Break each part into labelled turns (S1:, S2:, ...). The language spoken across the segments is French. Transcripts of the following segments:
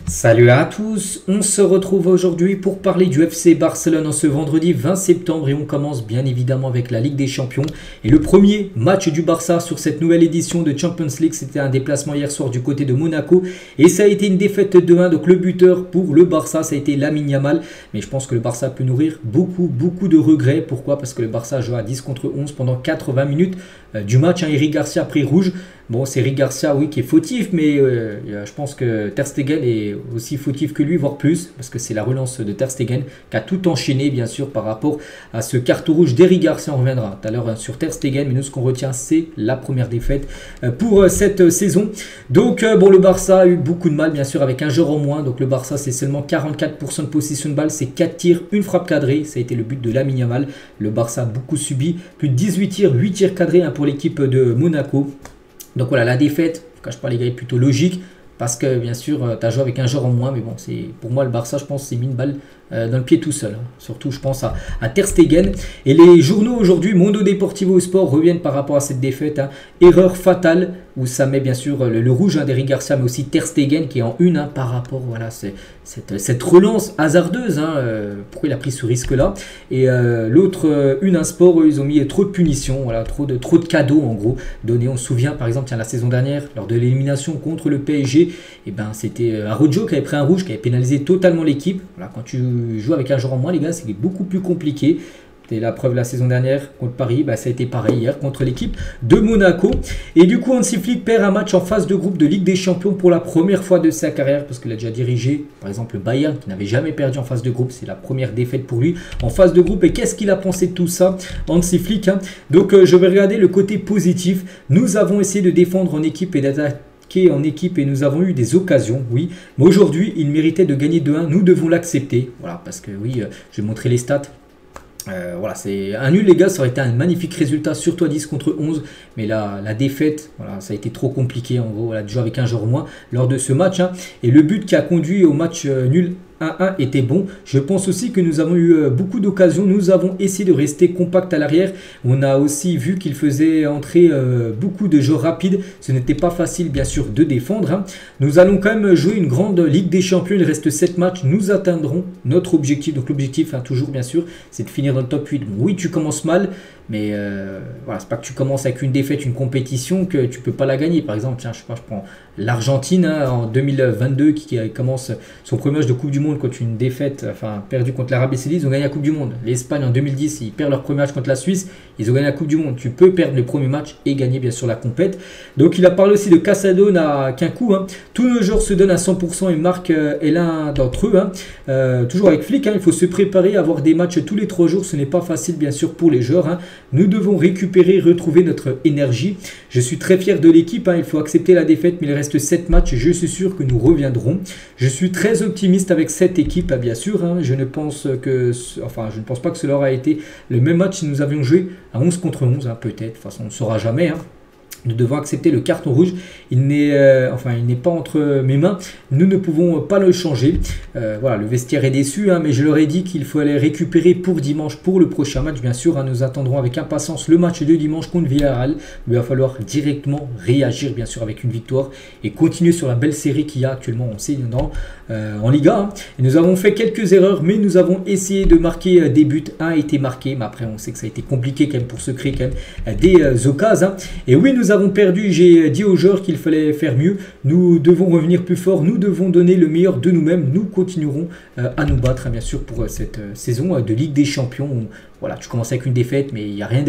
S1: Salut à tous, on se retrouve aujourd'hui pour parler du FC Barcelone en ce vendredi 20 septembre et on commence bien évidemment avec la Ligue des Champions. Et le premier match du Barça sur cette nouvelle édition de Champions League, c'était un déplacement hier soir du côté de Monaco et ça a été une défaite 2-1. Donc le buteur pour le Barça, ça a été Lamine Yamal, mais je pense que le Barça peut nourrir beaucoup de regrets. Pourquoi? Parce que le Barça joue à 10 contre 11 pendant 80 minutes du match. Eric Garcia a pris rouge. Bon, c'est Eric Garcia, oui, qui est fautif, mais je pense que Ter Stegen est aussi fautif que lui, voire plus, parce que c'est la relance de Ter Stegen qui a tout enchaîné, bien sûr, par rapport à ce carton rouge d'Eric Garcia. On reviendra tout à l'heure sur Ter Stegen, mais nous, ce qu'on retient, c'est la première défaite pour cette saison. Donc, bon, le Barça a eu beaucoup de mal, bien sûr, avec un joueur en moins. Donc, le Barça, c'est seulement 44% de possession de balle, c'est 4 tirs, une frappe cadrée. Ça a été le but de Lamine Yamal. Le Barça a beaucoup subi, plus de 18 tirs, 8 tirs cadrés pour l'équipe de Monaco. Donc voilà, la défaite, je ne cache pas les gars, est plutôt logique. Parce que bien sûr, tu as joué avec un joueur en moins. Mais bon, pour moi, le Barça, je pense, c'est mis une balle dans le pied tout seul. Surtout, je pense à Ter Stegen. Et les journaux aujourd'hui, Mundo Deportivo Sport, reviennent par rapport à cette défaite. Erreur fatale, où ça met bien sûr le rouge d'Eric Garcia, mais aussi Ter Stegen qui est en une par rapport voilà, cette relance hasardeuse. Pourquoi il a pris ce risque-là? Et l'autre, une sport, ils ont mis trop de punitions, voilà, trop de cadeaux en gros donnés. On se souvient par exemple, tiens, la saison dernière, lors de l'élimination contre le PSG, et ben, c'était Araujo qui avait pris un rouge, qui avait pénalisé totalement l'équipe. Voilà, quand tu joues avec un joueur en moins, les gars, c'est beaucoup plus compliqué. C'était la preuve la saison dernière contre Paris, ça a été pareil hier contre l'équipe de Monaco. Et du coup, Hansi Flick perd un match en phase de groupe de Ligue des Champions pour la première fois de sa carrière, parce qu'il a déjà dirigé, par exemple, le Bayern, qui n'avait jamais perdu en phase de groupe. C'est la première défaite pour lui en phase de groupe. Et qu'est-ce qu'il a pensé de tout ça, Hansi Flick? Donc, je vais regarder le côté positif. Nous avons essayé de défendre en équipe et d'attaquer en équipe et nous avons eu des occasions, oui. Mais aujourd'hui, il méritait de gagner 2-1. Nous devons l'accepter. Voilà, parce que oui, je vais montrer les stats. Voilà, c'est un nul les gars, ça aurait été un magnifique résultat, surtout à 10 contre 11, mais la défaite, voilà, ça a été trop compliqué en gros, voilà, de jouer avec un joueur moins lors de ce match, et le but qui a conduit au match nul 1-1 était bon. Je pense aussi que nous avons eu beaucoup d'occasions, nous avons essayé de rester compact à l'arrière, on a aussi vu qu'il faisait entrer beaucoup de jeux rapides, ce n'était pas facile bien sûr de défendre. Nous allons quand même jouer une grande Ligue des Champions, il reste 7 matchs, nous atteindrons notre objectif, donc l'objectif toujours bien sûr, c'est de finir dans le top 8. Bon, oui, tu commences mal, mais voilà, c'est pas que tu commences avec une défaite, une compétition, que tu peux pas la gagner. Par exemple, tiens, je sais pas, je prends l'Argentine en 2022 qui commence son premier match de Coupe du Monde contre une défaite, enfin perdu contre l'Arabie Saoudite, ils ont gagné la Coupe du Monde. L'Espagne en 2010, ils perdent leur premier match contre la Suisse, ils ont gagné la Coupe du Monde. Tu peux perdre le premier match et gagner bien sûr la compète. Donc il a parlé aussi de Casado qu'un coup. Tous nos joueurs se donnent à 100% et Marc est l'un d'entre eux. Toujours avec Flick, il faut se préparer à avoir des matchs tous les 3 jours. Ce n'est pas facile bien sûr pour les joueurs. Nous devons récupérer, retrouver notre énergie. Je suis très fier de l'équipe. Il faut accepter la défaite, mais il reste 7 matchs. Je suis sûr que nous reviendrons. Je suis très optimiste avec cette équipe, bien sûr. Je ne pense pas que cela aura été le même match si nous avions joué à 11 contre 11. Peut-être. De toute façon, on ne saura jamais. Nous devons accepter le carton rouge. Il n'est pas entre mes mains. Nous ne pouvons pas le changer. Voilà, le vestiaire est déçu, mais je leur ai dit qu'il fallait récupérer pour dimanche, pour le prochain match. Bien sûr, nous attendrons avec impatience le match de dimanche contre Villarreal. Il va falloir directement réagir, bien sûr, avec une victoire et continuer sur la belle série qu'il y a actuellement, on sait, en Liga. Et nous avons fait quelques erreurs, mais nous avons essayé de marquer des buts. Un a été marqué, mais après, on sait que ça a été compliqué quand même pour se créer quand même des occasions. Et oui, nous avons perdu, j'ai dit aux joueurs qu'il fallait faire mieux, nous devons revenir plus fort, nous devons donner le meilleur de nous-mêmes, nous continuerons à nous battre bien sûr pour cette saison de Ligue des Champions. Où, voilà, tu commences avec une défaite mais il n'y a rien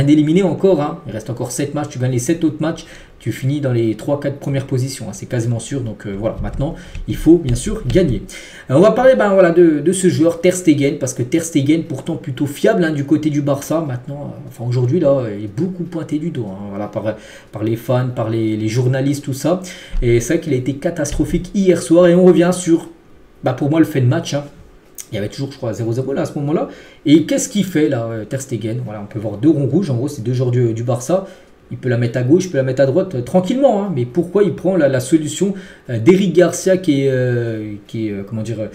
S1: d'éliminé encore, il reste encore 7 matchs, tu gagnes les 7 autres matchs, tu finis dans les 3-4 premières positions, c'est quasiment sûr. Donc voilà, maintenant il faut bien sûr gagner. On va parler voilà, de ce joueur Ter Stegen, parce que Ter Stegen pourtant plutôt fiable du côté du Barça, maintenant, aujourd'hui là, il est beaucoup pointé du doigt, voilà, par les fans, par les journalistes, tout ça. Et c'est vrai qu'il a été catastrophique hier soir, et on revient sur, pour moi, le fait de match. Il y avait toujours, je crois, 0-0 là à ce moment-là. Et qu'est-ce qu'il fait là, Ter Stegen? Voilà, on peut voir 2 ronds rouges, en gros, c'est 2 joueurs du Barça. Il peut la mettre à gauche, il peut la mettre à droite tranquillement. Mais pourquoi il prend la solution d'Eric Garcia qui est comment dire,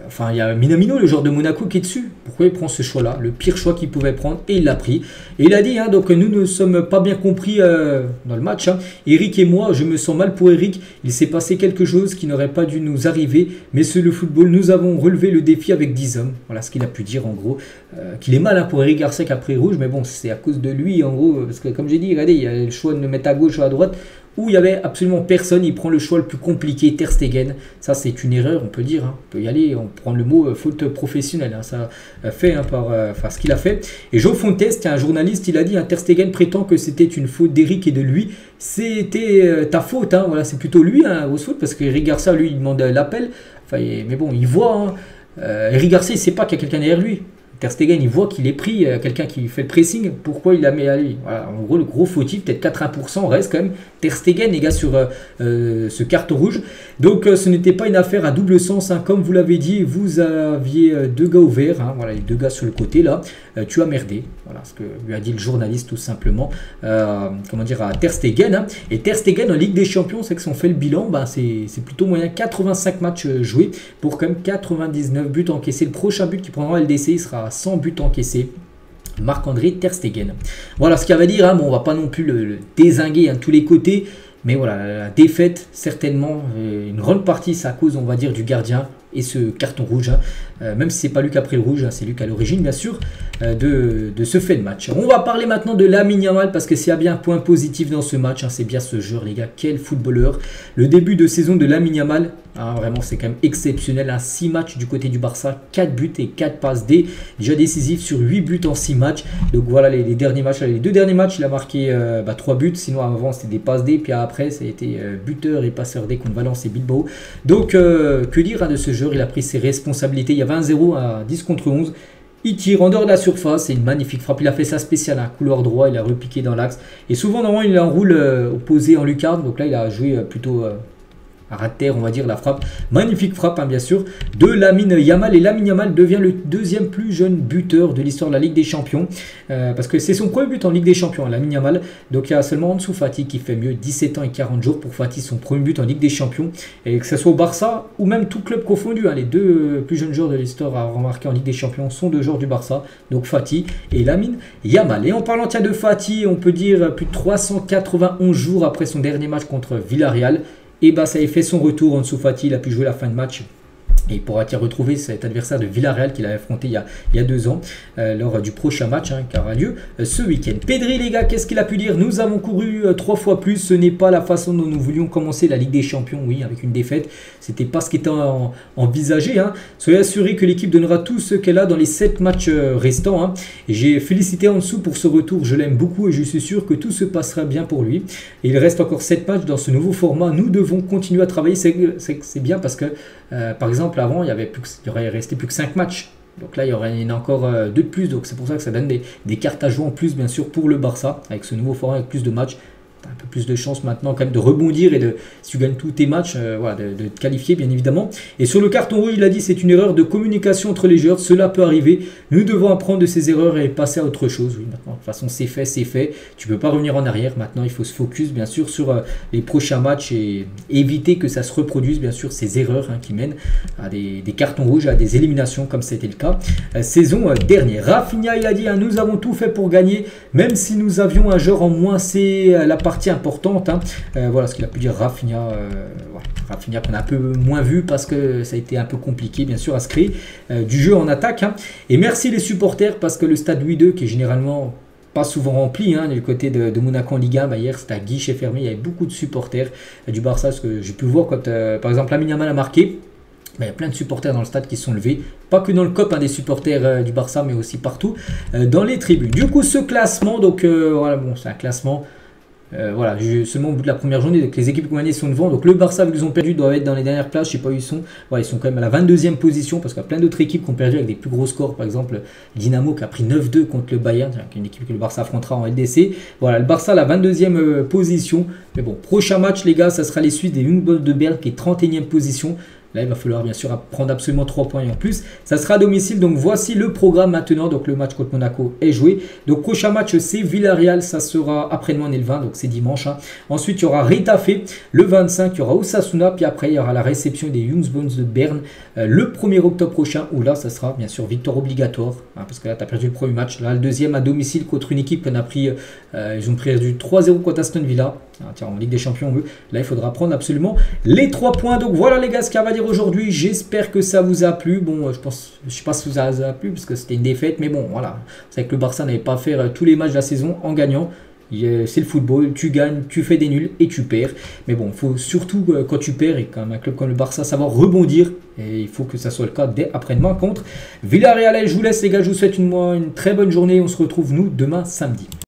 S1: Enfin, il y a Minamino, le joueur de Monaco, qui est dessus. Pourquoi il prend ce choix-là? Le pire choix qu'il pouvait prendre, et il l'a pris. Et il a dit, hein, donc nous ne sommes pas bien compris dans le match. Hein. Eric et moi, je me sens mal pour Eric. Il s'est passé quelque chose qui n'aurait pas dû nous arriver. Mais c'est le football, nous avons relevé le défi avec 10 hommes. Voilà ce qu'il a pu dire en gros. Qu'il est mal hein, pour Eric Garcia qui a pris rouge. Mais bon, c'est à cause de lui en gros. Parce que comme j'ai dit, regardez, il y a le choix de le mettre à gauche ou à droite. Où il n'y avait absolument personne, il prend le choix le plus compliqué, Ter Stegen. Ça, c'est une erreur, on peut dire. Hein. On peut y aller, on prend le mot faute professionnelle. Hein. Ça fait hein, par ce qu'il a fait. Et Joe Fontes, un journaliste, il a dit Ter Stegen prétend que c'était une faute d'Eric et de lui. C'était ta faute. Hein. Voilà, c'est plutôt lui, hein, grosse faute, parce qu'Eric Garcia, lui, il demande l'appel. Enfin, mais bon, il voit. Hein. Eric Garcia, il ne sait pas qu'il y a quelqu'un derrière lui. Ter Stegen, il voit qu'il est pris, quelqu'un qui fait le pressing, pourquoi il la met à lui? Voilà, en gros, le gros fautif, peut-être 80%, reste quand même Ter Stegen, les gars, sur ce carton rouge. Donc, ce n'était pas une affaire à double sens, hein. Comme vous l'avez dit, vous aviez deux gars ouverts, hein. Voilà, les deux gars sur le côté, là. Tu as merdé, voilà ce que lui a dit le journaliste, tout simplement. Comment dire, à Ter Stegen. Hein. Et Ter Stegen, en Ligue des Champions, c'est que si on fait le bilan, ben, c'est plutôt moyen. 85 matchs joués pour quand même 99 buts encaissés. Le prochain but qu'il prendra en LDC, il sera 100 buts encaissés. Marc-André Ter Stegen. Voilà ce qu'il va dire. Hein. Bon, on va pas non plus le dézinguer hein, de tous les côtés. Mais voilà, la défaite, certainement, une grande partie, c'est à cause, on va dire, du gardien et ce carton rouge. Hein. Même si c'est pas lui qui a pris le rouge, hein, c'est lui qui a l'origine, bien sûr, de ce fait de match. On va parler maintenant de Lamine Yamal, parce que s'il y a bien un point positif dans ce match, hein, c'est bien ce joueur, les gars. Quel footballeur. Le début de saison de Lamine Yamal, hein, vraiment, c'est quand même exceptionnel. Hein, 6 matchs du côté du Barça, 4 buts et 4 passes D. Déjà décisif sur 8 buts en 6 matchs. Donc voilà, les derniers matchs, les 2 derniers matchs, il a marqué 3 buts. Sinon, avant, c'était des passes D. Puis après, ça a été buteur et passeur D contre Valence et Bilbao. Donc, que dire hein, de ce joueur? Il a pris ses responsabilités. Il y avait 1-0 à 10 contre 11. Il tire en dehors de la surface. C'est une magnifique frappe. Il a fait ça spécial. Un couloir droit. Il a repiqué dans l'axe. Et souvent, normalement, il enroule opposé en lucarne. Donc là, il a joué plutôt à terre, on va dire, la frappe. Magnifique frappe, hein, bien sûr, de Lamine Yamal. Et Lamine Yamal devient le deuxième plus jeune buteur de l'histoire de la Ligue des Champions. Parce que c'est son premier but en Ligue des Champions, hein, Lamine Yamal. Donc il y a seulement Ansu Fati qui fait mieux. 17 ans et 40 jours pour Fati, son premier but en Ligue des Champions. Et que ce soit au Barça ou même tout club confondu. Hein, les deux plus jeunes joueurs de l'histoire à remarquer en Ligue des Champions sont deux joueurs du Barça. Donc Fati et Lamine Yamal. Et en parlant tiens, de Fati, on peut dire plus de 391 jours après son dernier match contre Villarreal. Et bah ça a fait son retour. Ansu Fati, il a pu jouer la fin de match. Et il pourra retrouver cet adversaire de Villarreal qu'il avait affronté il y a 2 ans lors du prochain match hein, qui aura lieu ce week-end. Pedri les gars, qu'est-ce qu'il a pu dire? Nous avons couru 3 fois plus, ce n'est pas la façon dont nous voulions commencer la Ligue des Champions, oui, avec une défaite. C'était pas ce qui était envisagé. Hein. Soyez assurés que l'équipe donnera tout ce qu'elle a dans les 7 matchs restants. Hein. J'ai félicité Ansu pour ce retour, je l'aime beaucoup et je suis sûr que tout se passera bien pour lui. Et il reste encore 7 matchs dans ce nouveau format, nous devons continuer à travailler, c'est bien parce que par exemple avant il y aurait resté plus que 5 matchs. Donc là, il y en a encore 2 de plus. Donc c'est pour ça que ça donne des cartes à jouer en plus, bien sûr, pour le Barça. Avec ce nouveau format, avec plus de matchs. Tu as un peu plus de chance maintenant quand même de rebondir et si tu gagnes tous tes matchs, voilà, de te qualifier, bien évidemment. Et sur le carton rouge, il a dit c'est une erreur de communication entre les joueurs. Cela peut arriver. Nous devons apprendre de ces erreurs et passer à autre chose. Oui, maintenant, de toute façon, c'est fait, c'est fait. Tu ne peux pas revenir en arrière. Maintenant, il faut se focus, bien sûr, sur les prochains matchs et éviter que ça se reproduise, bien sûr, ces erreurs hein, qui mènent à des cartons rouges, à des éliminations, comme c'était le cas saison dernière. Rafinha, il a dit, hein, nous avons tout fait pour gagner, même si nous avions un joueur en moins, c'est la partie importante. Hein. Voilà ce qu'il a pu dire Rafinha. Voilà. Rafinha qu'on a un peu moins vu parce que ça a été un peu compliqué, bien sûr, à se créer du jeu en attaque. Hein. Et merci les supporters parce que le stade Louis II, qui est généralement pas souvent rempli hein, du côté de Monaco en Ligue 1. Bah, hier, c'était à guichet fermé. Il y avait beaucoup de supporters du Barça. Parce que j'ai pu voir quand, par exemple, Lamine Yamal a marqué. Bah, il y a plein de supporters dans le stade qui se sont levés. Pas que dans le COP hein, des supporters du Barça, mais aussi partout dans les tribunes. Du coup, ce classement, donc voilà, bon, c'est un classement. Voilà, seulement au bout de la première journée, donc les équipes qui ont gagné sont devant. Donc le Barça, vu qu'ils ont perdu, doivent être dans les dernières places. Je sais pas où ils sont. Voilà, ils sont quand même à la 22e position parce qu'il y a plein d'autres équipes qui ont perdu avec des plus gros scores. Par exemple, Dynamo qui a pris 9-2 contre le Bayern, une équipe que le Barça affrontera en LDC. Voilà, le Barça à la 22e position. Mais bon, prochain match, les gars, ça sera les Suisses des Humboldt de Berne qui est 31e position. Là, il va falloir bien sûr prendre absolument 3 points et en plus. Ça sera à domicile. Donc, voici le programme maintenant. Donc, le match contre Monaco est joué. Donc, prochain match, c'est Villarreal. Ça sera après-demain, on est le 20. Donc, c'est dimanche. Ensuite, il y aura Retafe le 25. Il y aura Osasuna. Puis après, il y aura la réception des Young Boys de Berne le 1er octobre prochain. Où là, ça sera bien sûr victoire obligatoire. Parce que là, tu as perdu le premier match. Là, le deuxième à domicile contre une équipe qu'on a pris. Ils ont perdu 3-0 contre Aston Villa. Tiens, en Ligue des Champions, là, il faudra prendre absolument les 3 points. Donc, voilà, les gars, ce qu'il va dire aujourd'hui. J'espère que ça vous a plu. Bon, je ne sais pas si ça vous a plu parce que c'était une défaite. Mais bon, voilà. C'est que le Barça n'avait pas fait tous les matchs de la saison en gagnant. C'est le football, tu gagnes, tu fais des nuls et tu perds. Mais bon, il faut surtout quand tu perds et quand un club comme le Barça savoir rebondir. Et il faut que ça soit le cas dès après-demain contre Villarreal. Je vous laisse les gars, je vous souhaite une très bonne journée. On se retrouve nous demain samedi.